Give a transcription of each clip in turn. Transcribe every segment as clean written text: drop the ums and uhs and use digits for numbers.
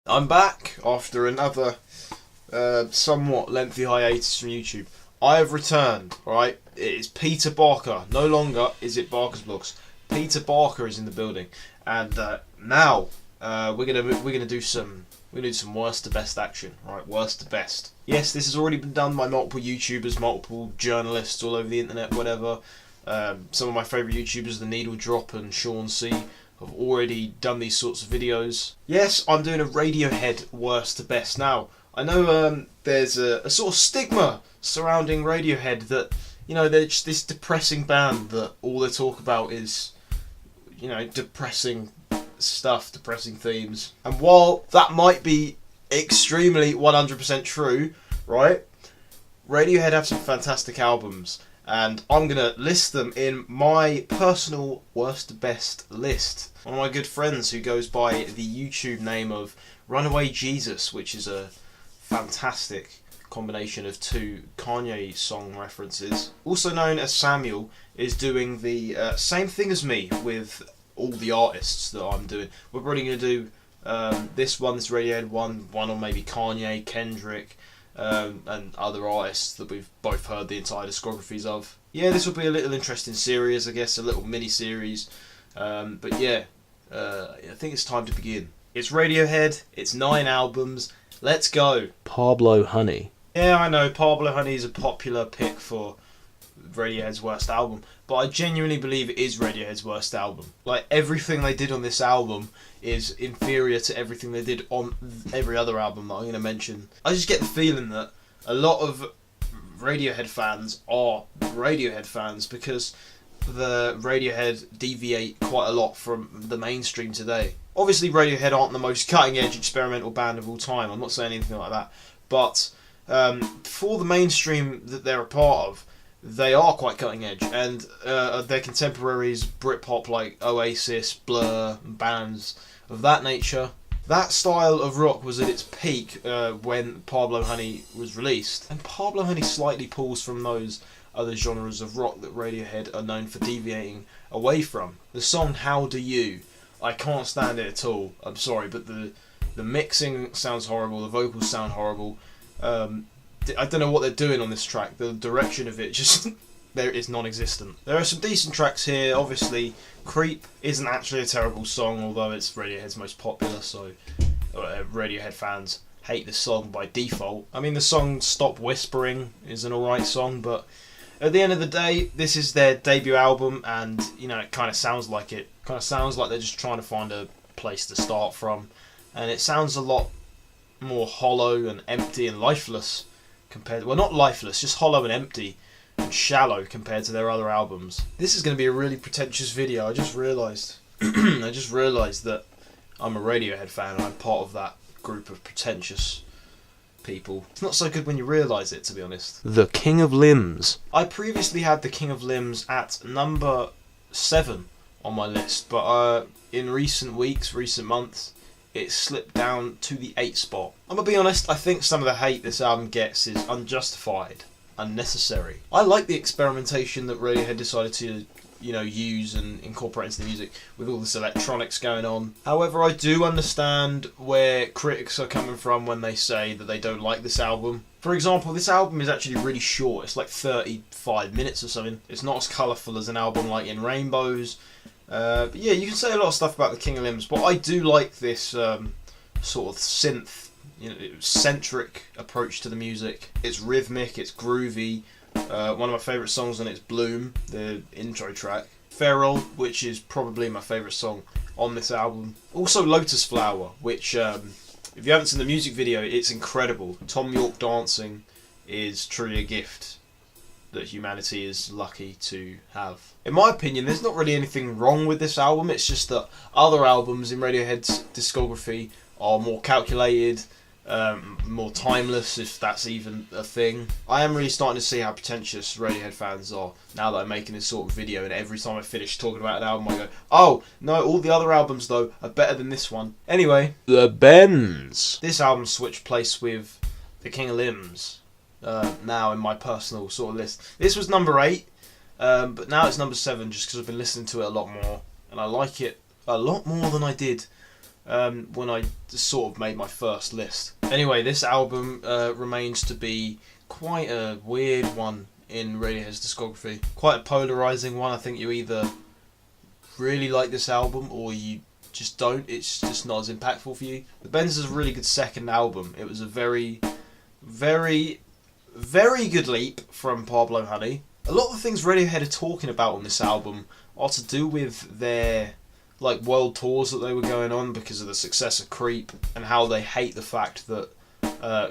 I'm back after another somewhat lengthy hiatus from YouTube. I have returned, alright? It is Peter Barker. No longer is it Barker's Vlogs. Peter Barker is in the building. And now we're gonna do some worst to best action, right? Worst to best. Yes, this has already been done by multiple YouTubers, multiple journalists all over the internet, whatever. Some of my favourite YouTubers, The Needle Drop and Sean C, have already done these sorts of videos. Yes, I'm doing a Radiohead worst to best. Now, I know there's a sort of stigma surrounding Radiohead that, you know, they're just this depressing band that all they talk about is, you know, depressing stuff, depressing themes. And while that might be extremely 100% true, right, Radiohead have some fantastic albums. And I'm going to list them in my personal worst to best list. One of my good friends who goes by the YouTube name of Runaway Jesus, which is a fantastic combination of two Kanye song references, also known as Samuel, is doing the same thing as me with all the artists that I'm doing. We're probably going to do this Radiohead one on maybe Kanye, Kendrick, and other artists that we've both heard the entire discographies of. Yeah, this will be a little interesting series, I guess, a little mini-series. But yeah, I think it's time to begin. It's Radiohead, it's 9 albums, let's go! Pablo Honey. Yeah, I know, Pablo Honey is a popular pick for Radiohead's worst album, but I genuinely believe it is Radiohead's worst album. Like, everything they did on this album is inferior to everything they did on every other album that I'm going to mention. I just get the feeling that a lot of Radiohead fans are Radiohead fans because the Radiohead deviate quite a lot from the mainstream today. Obviously Radiohead aren't the most cutting edge experimental band of all time, I'm not saying anything like that, but for the mainstream that they're a part of, they are quite cutting edge, and their contemporaries, Britpop like Oasis, Blur, and bands of that nature. That style of rock was at its peak when Pablo Honey was released, and Pablo Honey slightly pulls from those other genres of rock that Radiohead are known for deviating away from. The song How Do You, I can't stand it at all, I'm sorry, but the mixing sounds horrible, the vocals sound horrible. I don't know what they're doing on this track. The direction of it just there is non-existent. There are some decent tracks here. Obviously, Creep isn't actually a terrible song, although it's Radiohead's most popular, so Radiohead fans hate the song by default. I mean, the song Stop Whispering is an alright song, but at the end of the day, this is their debut album, and, you know, it kind of sounds like it. Kind of sounds like they're just trying to find a place to start from, and it sounds a lot more hollow and empty and lifeless compared, well, not lifeless, just hollow and empty and shallow compared to their other albums. This is going to be a really pretentious video. I just realised that I'm a Radiohead fan and I'm part of that group of pretentious people. It's not so good when you realise it, to be honest. The King of Limbs. I previously had The King of Limbs at number 7 on my list, but in recent weeks, recent months, it slipped down to the 8th spot. I'm gonna be honest, I think some of the hate this album gets is unjustified, unnecessary. I like the experimentation that Radiohead decided to, you know, use and incorporate into the music with all this electronics going on. However, I do understand where critics are coming from when they say that they don't like this album. For example, this album is actually really short. It's like 35 minutes or something. It's not as colourful as an album like In Rainbows. But yeah, you can say a lot of stuff about the King of Limbs, but I do like this sort of synth, you know, centric approach to the music. It's rhythmic, it's groovy. One of my favourite songs on it is Bloom, the intro track. Feral, which is probably my favourite song on this album. Also Lotus Flower, which, if you haven't seen the music video, it's incredible. Tom York dancing is truly a gift that humanity is lucky to have. In my opinion, there's not really anything wrong with this album, it's just that other albums in Radiohead's discography are more calculated, more timeless, if that's even a thing. I am really starting to see how pretentious Radiohead fans are now that I'm making this sort of video, and every time I finish talking about an album I go, oh, no, all the other albums though are better than this one. Anyway, The Bends. This album switched place with The King of Limbs. Now in my personal sort of list. This was number 8, but now it's number 7 just because I've been listening to it a lot more, and I like it a lot more than I did when I sort of made my first list. Anyway, this album remains to be quite a weird one in Radiohead's discography. Quite a polarising one. I think you either really like this album or you just don't. It's just not as impactful for you. The Bends is a really good second album. It was a very, very, very good leap from Pablo Honey. A lot of the things Radiohead are talking about on this album are to do with their like world tours that they were going on because of the success of Creep, and how they hate the fact that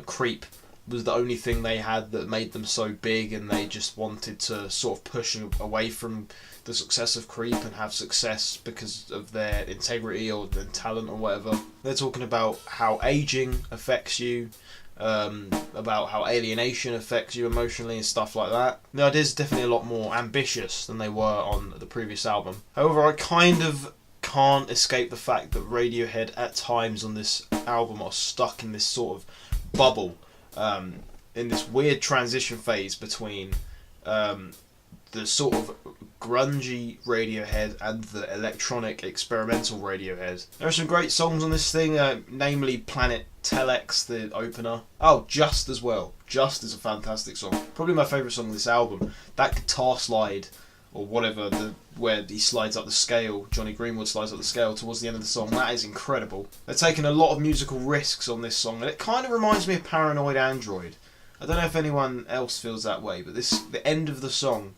Creep was the only thing they had that made them so big, and they just wanted to sort of push away from the success of Creep and have success because of their integrity or their talent or whatever. They're talking about how aging affects you, about how alienation affects you emotionally and stuff like that. The idea's definitely a lot more ambitious than they were on the previous album. However, I kind of can't escape the fact that Radiohead at times on this album are stuck in this sort of bubble, in this weird transition phase between the sort of grungy Radiohead and the electronic experimental Radiohead. There are some great songs on this thing, namely Planet Telex, the opener. Oh, Just as well. Just is a fantastic song. Probably my favourite song on this album. That guitar slide, or whatever, where he slides up the scale, Johnny Greenwood slides up the scale towards the end of the song, that is incredible. They're taking a lot of musical risks on this song, and it kind of reminds me of Paranoid Android. I don't know if anyone else feels that way, but the end of the song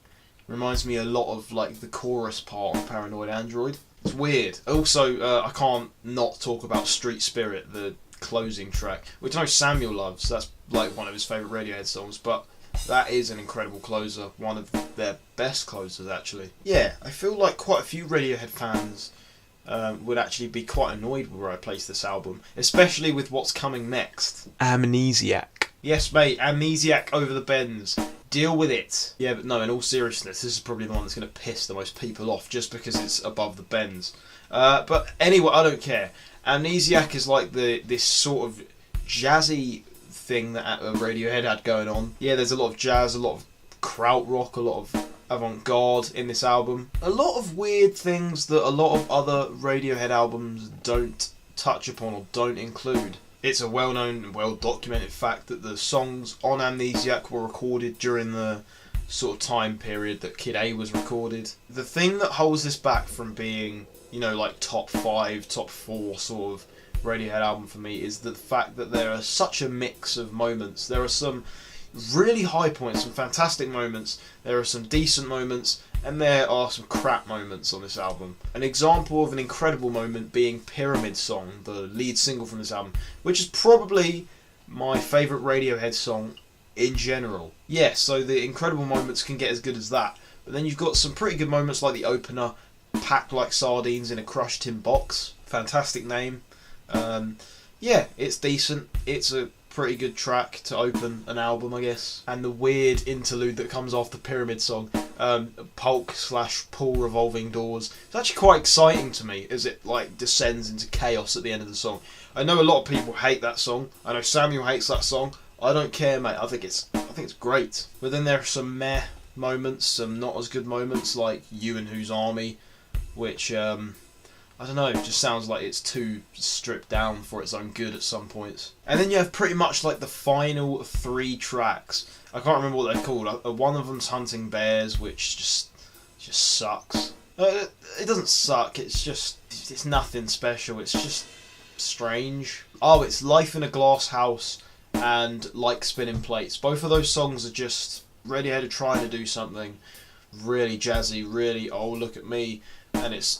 reminds me a lot of like the chorus part of Paranoid Android. It's weird. Also, I can't not talk about Street Spirit, the closing track, which I know Samuel loves. That's like one of his favourite Radiohead songs, but that is an incredible closer, one of their best closers actually. Yeah, I feel like quite a few Radiohead fans would actually be quite annoyed with where I place this album, especially with what's coming next. Amnesiac. Yes mate, Amnesiac over the Bends. Deal with it. Yeah, but no, in all seriousness, this is probably the one that's going to piss the most people off just because it's above the Bends. But anyway, I don't care. Amnesiac is like this sort of jazzy thing that Radiohead had going on. Yeah, there's a lot of jazz, a lot of krautrock, a lot of avant-garde in this album. A lot of weird things that a lot of other Radiohead albums don't touch upon or don't include. It's a well-known and well-documented fact that the songs on Amnesiac were recorded during the sort of time period that Kid A was recorded. The thing that holds this back from being, you know, like top 5, top 4 sort of Radiohead album for me is the fact that there are such a mix of moments. There are some really high points, some fantastic moments, there are some decent moments, and there are some crap moments on this album. An example of an incredible moment being Pyramid Song, the lead single from this album, which is probably my favourite Radiohead song in general. Yeah, so the incredible moments can get as good as that, but then you've got some pretty good moments like the opener, Packed Like Sardines in a Crushed Tin Box. Fantastic name. Yeah, it's decent. It's a pretty good track to open an album, I guess. And the weird interlude that comes after Pyramid Song, Polk/Pull Revolving Doors. It's actually quite exciting to me as it like descends into chaos at the end of the song. I know a lot of people hate that song. I know Samuel hates that song. I don't care, mate. I think it's great. But then there are some meh moments, some not as good moments, like You and Whose Army, which I don't know, it just sounds like it's too stripped down for its own good at some points. And then you have pretty much like the final 3 tracks. I can't remember what they're called. One of them's Hunting Bears, which just sucks. It doesn't suck, it's nothing special, it's just strange. Oh, it's Life in a Glass House and Like Spinning Plates. Both of those songs are just Radiohead are trying to do something really jazzy, really, oh look at me, and it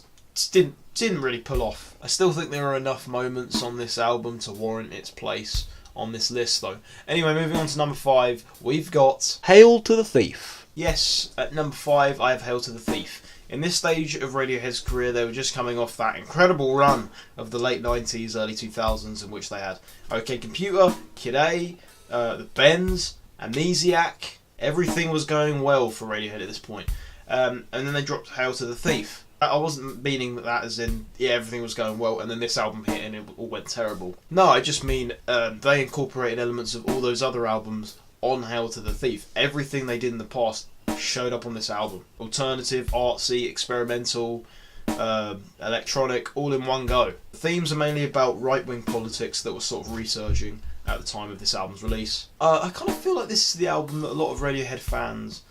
didn't really pull off. I still think there are enough moments on this album to warrant its place on this list though. Anyway, moving on to number 5, we've got Hail to the Thief. Yes, at number 5 I have Hail to the Thief. In this stage of Radiohead's career, they were just coming off that incredible run of the late 90s, early 2000s, in which they had OK Computer, Kid A, the Bends, Amnesiac. Everything was going well for Radiohead at this point. And then they dropped Hail to the Thief. I wasn't meaning that as in, yeah, everything was going well and then this album hit and it all went terrible. No, I just mean they incorporated elements of all those other albums on Hail to the Thief. Everything they did in the past showed up on this album. Alternative, artsy, experimental, electronic, all in one go. The themes are mainly about right-wing politics that were sort of resurging at the time of this album's release. I kind of feel like this is the album that a lot of Radiohead fans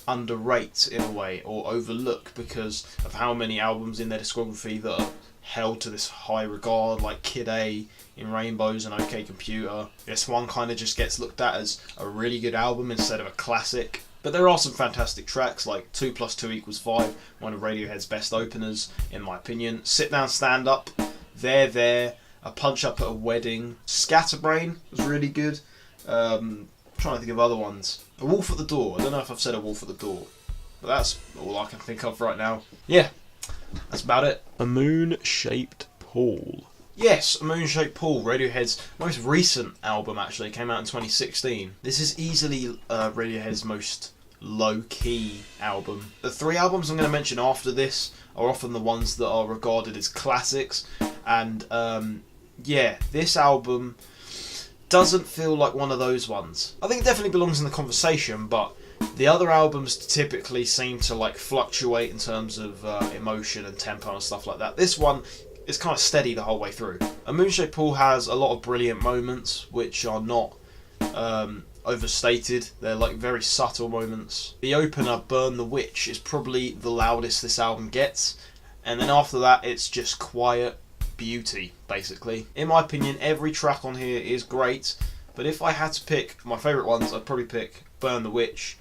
underrate in a way, or overlook, because of how many albums in their discography that are held to this high regard, like Kid A, In Rainbows and OK Computer. This one kind of just gets looked at as a really good album instead of a classic. But there are some fantastic tracks like 2 + 2 = 5, one of Radiohead's best openers in my opinion. Sit Down Stand Up, There, A Punch Up at a Wedding. Scatterbrain was really good. I'm trying to think of other ones. A Wolf at the Door. I don't know if I've said A Wolf at the Door, but that's all I can think of right now. Yeah, that's about it. A Moon-Shaped Pool. Yes, A Moonshape Pool, Radiohead's most recent album actually, came out in 2016. This is easily Radiohead's most low-key album. The 3 albums I'm going to mention after this are often the ones that are regarded as classics, and yeah, this album doesn't feel like one of those ones. I think it definitely belongs in the conversation, but the other albums typically seem to like fluctuate in terms of emotion and tempo and stuff like that. This one is kind of steady the whole way through. A Moonshape Pool has a lot of brilliant moments which are not overstated. They're like very subtle moments. The opener, Burn the Witch, is probably the loudest this album gets, and then after that it's just quiet beauty, basically. In my opinion, every track on here is great, but if I had to pick my favourite ones, I'd probably pick Burn the Witch,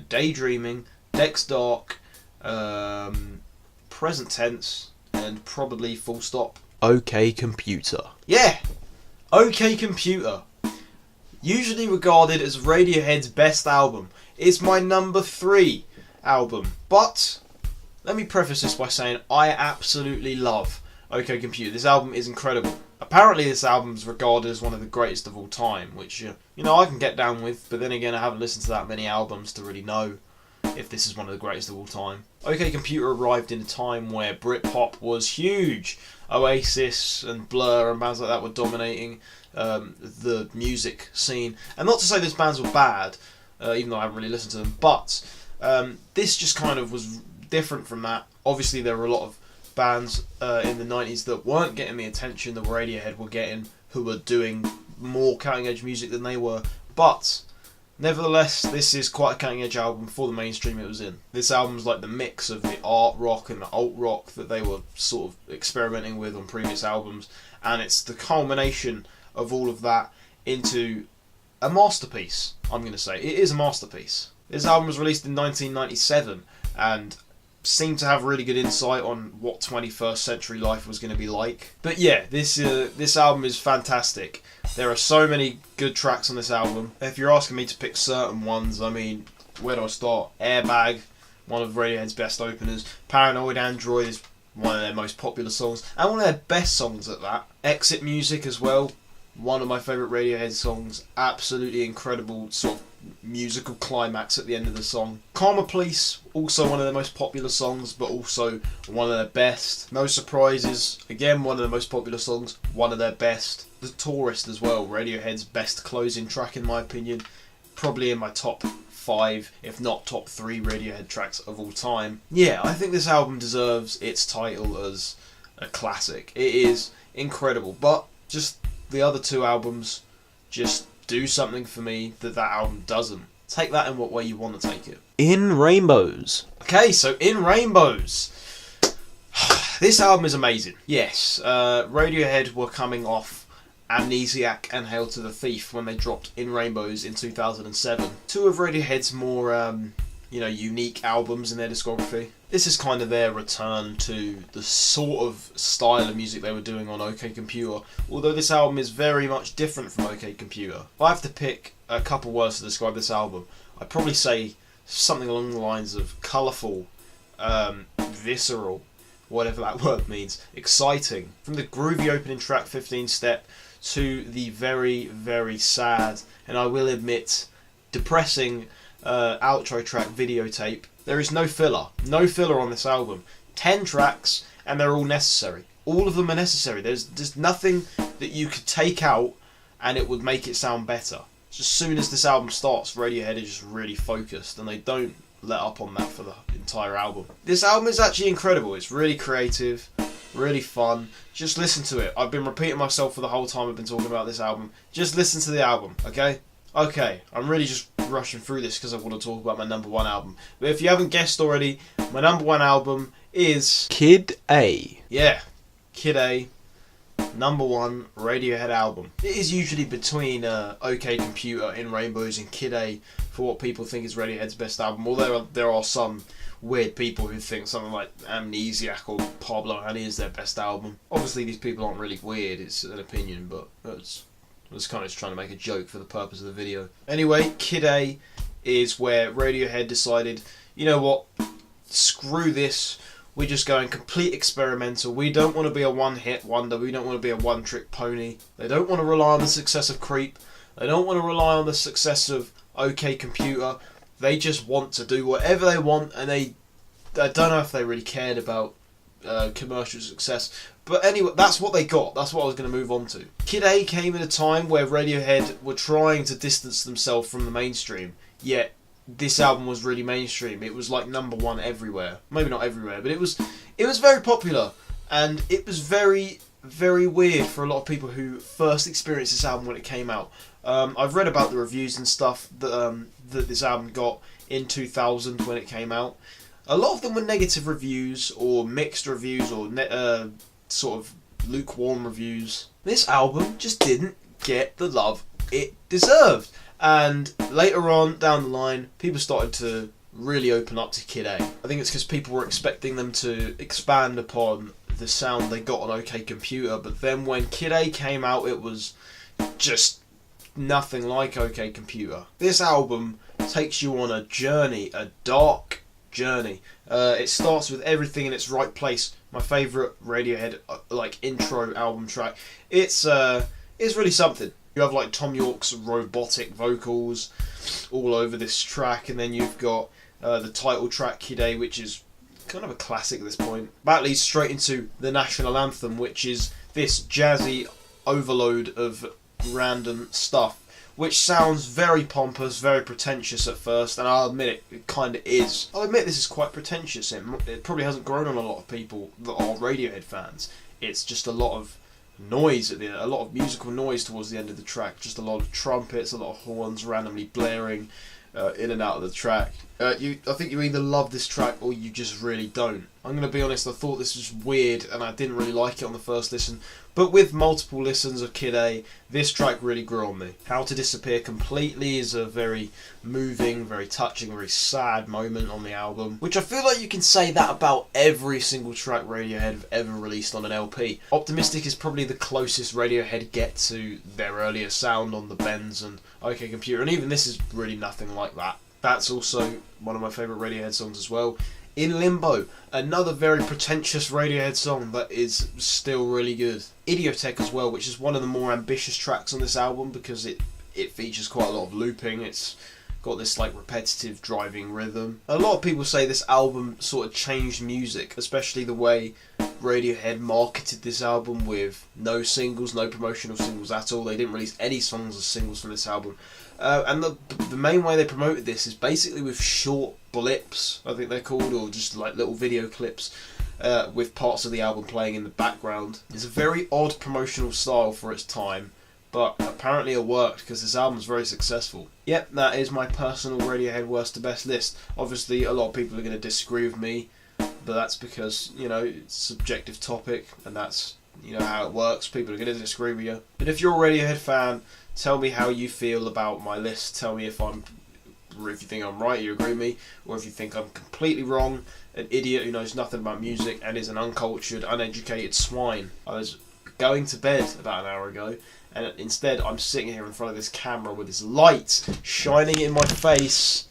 Daydreaming, Deck's Dark, Present Tense, and probably Full Stop. OK Computer. Yeah! OK Computer. Usually regarded as Radiohead's best album. It's my number 3 album. But, let me preface this by saying I absolutely love OK Computer. This album is incredible. Apparently this album is regarded as one of the greatest of all time, which, you know, I can get down with, but then again I haven't listened to that many albums to really know if this is one of the greatest of all time. OK Computer arrived in a time where Britpop was huge. Oasis and Blur and bands like that were dominating the music scene. And not to say those bands were bad, even though I haven't really listened to them, but this just kind of was different from that. Obviously there were a lot of bands in the 90s that weren't getting the attention that Radiohead were getting, who were doing more cutting edge music than they were, but nevertheless this is quite a cutting edge album for the mainstream it was in. This album's like the mix of the art rock and the alt rock that they were sort of experimenting with on previous albums, and it's the culmination of all of that into a masterpiece, I'm going to say. It is a masterpiece. This album was released in 1997 and seemed to have really good insight on what 21st century life was going to be like. But yeah, this album is fantastic. There are so many good tracks on this album. If you're asking me to pick certain ones, I mean, where do I start? Airbag, one of Radiohead's best openers. Paranoid Android is one of their most popular songs, and one of their best songs at that. Exit Music as well, one of my favourite Radiohead songs. Absolutely incredible sort of musical climax at the end of the song. Karma Police, also one of their most popular songs, but also one of their best. No Surprises, again one of the most popular songs, one of their best. The Tourist as well, Radiohead's best closing track in my opinion. Probably in my top 5, if not top 3 Radiohead tracks of all time. Yeah, I think this album deserves its title as a classic. It is incredible, but just the other 2 albums just do something for me that album doesn't. Take that in what way you want to take it. In Rainbows. Okay, so In Rainbows. This album is amazing. Yes, Radiohead were coming off Amnesiac and Hail to the Thief when they dropped In Rainbows in 2007. 2 of Radiohead's more, unique albums in their discography. This is kind of their return to the sort of style of music they were doing on OK Computer, although this album is very much different from OK Computer. If I have to pick a couple words to describe this album, I'd probably say something along the lines of colourful, visceral, whatever that word means, exciting. From the groovy opening track 15 Step to the very, very sad, and I will admit, depressing outro track Videotape. There is no filler. No filler on this album. 10 tracks, and they're all necessary. All of them are necessary. There's nothing that you could take out and it would make it sound better. Just as soon as this album starts, Radiohead is just really focused, and they don't let up on that for the entire album. This album is actually incredible. It's really creative, really fun. Just listen to it. I've been repeating myself for the whole time I've been talking about this album. Just listen to the album, okay? Okay, I'm really just rushing through this because I want to talk about my number one album. But if you haven't guessed already, my number one album is... Kid A. Yeah, Kid A. Number one Radiohead album. It is usually between OK Computer, In Rainbows and Kid A for what people think is Radiohead's best album. Although there are some weird people who think something like Amnesiac or Pablo Honey is their best album. Obviously these people aren't really weird, it's an opinion, but I was kind of just trying to make a joke for the purpose of the video. Anyway, Kid A is where Radiohead decided, you know what, screw this. We're just going complete experimental. We don't want to be a one-hit wonder. We don't want to be a one-trick pony. They don't want to rely on the success of Creep. They don't want to rely on the success of OK Computer. They just want to do whatever they want, and I don't know if they really cared about commercial success. But anyway, that's what they got. That's what I was going to move on to. Kid A came at a time where Radiohead were trying to distance themselves from the mainstream, yet this album was really mainstream. It was like number one everywhere. Maybe not everywhere, but it was very popular, and it was very, very weird for a lot of people who first experienced this album when it came out. I've read about the reviews and stuff that this album got in 2000 when it came out. A lot of them were negative reviews or mixed reviews or sort of lukewarm reviews. This album just didn't get the love it deserved. And later on down the line, people started to really open up to Kid A. I think it's because people were expecting them to expand upon the sound they got on OK Computer, but then when Kid A came out, it was just nothing like OK Computer. This album takes you on a journey, a dark journey. It starts with everything in its right place. My favourite Radiohead intro album track. It's really something. You have like Tom York's robotic vocals all over this track, and then you've got the title track Kid A, which is kind of a classic at this point. That leads straight into the national anthem, which is this jazzy overload of random stuff, which sounds very pompous, very pretentious at first, and I'll admit it kind of is. I'll admit this is quite pretentious. It probably hasn't grown on a lot of people that are Radiohead fans. It's just a lot of noise a lot of musical noise towards the end of the track, just a lot of trumpets, a lot of horns randomly blaring in and out of the track. I think you either love this track or you just really don't. I'm going to be honest, I thought this was weird and I didn't really like it on the first listen, but with multiple listens of Kid A, this track really grew on me. How to Disappear Completely is a very moving, very touching, very sad moment on the album, which I feel like you can say that about every single track Radiohead have ever released on an LP. Optimistic is probably the closest Radiohead get to their earlier sound on the Bends and OK Computer, and even this is really nothing like that. That's also one of my favourite Radiohead songs as well. In Limbo, another very pretentious Radiohead song that is still really good. Idiotech as well, which is one of the more ambitious tracks on this album because it features quite a lot of looping. It's got this like repetitive driving rhythm. A lot of people say this album sort of changed music, especially the way Radiohead marketed this album with no singles, no promotional singles at all. They didn't release any songs as singles from this album. And the main way they promoted this is basically with short blips, I think they're called, or just like little video clips with parts of the album playing in the background. It's a very odd promotional style for its time, but apparently it worked because this album's very successful. Yep, that is my personal Radiohead worst to best list. Obviously a lot of people are going to disagree with me, but that's because, you know, it's a subjective topic and that's, you know, how it works. People are going to disagree with you. But if you're a Radiohead fan, tell me how you feel about my list. Tell me if you think I'm right, you agree with me, or if you think I'm completely wrong, an idiot who knows nothing about music and is an uncultured, uneducated swine. I was going to bed about an hour ago, and instead I'm sitting here in front of this camera with this light shining in my face.